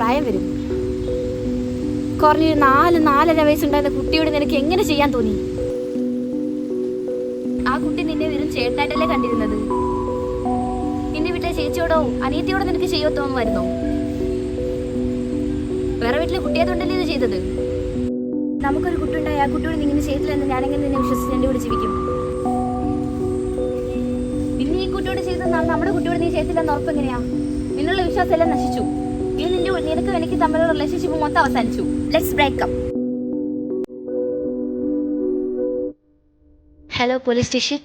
പ്രായം വരും. കുറഞ്ഞൊരു 4-4.5 വയസ്സുണ്ടായിരുന്ന കുട്ടിയോട് നിനക്ക് എങ്ങനെ ചെയ്യാൻ തോന്നി? ആ കുട്ടി നിന്നെ വെറും ചേട്ടനായിട്ടല്ലേ കണ്ടിരുന്നത്. നിന്റെ വീട്ടിലെ ചേച്ചിയോടോ അനിയത്തിയോടോ നിനക്ക് ചെയ്യോ തോന്നുമായിരുന്നോ? വേറെ വീട്ടിലെ കുട്ടിയായതുകൊണ്ടല്ലേ ഇത് ചെയ്തത്. നമുക്കൊരു കുട്ടി ഉണ്ടായി ആ കുട്ടിയോട് നീ ഇങ്ങനെ ചെയ്തില്ലെന്ന് ഞാനെങ്ങനെ നിന്നെ വിശ്വസിച്ച് എൻ്റെ കൂടെ ജീവിക്കും? പിന്നെ ഈ കുട്ടിയോട് ചെയ്ത നമ്മുടെ കുട്ടിയോട് നീ ചെയ്തില്ലെന്ന് ഉറപ്പെങ്ങനെയാ? നിന്നുള്ള വിശ്വാസം എല്ലാം നശിച്ചു. ഇനി നിനക്കും എനിക്ക് തമ്മിലുള്ള റിലേഷൻഷിപ്പ് മൊത്തം അവസാനിച്ചു. Let's break up. Hello police station.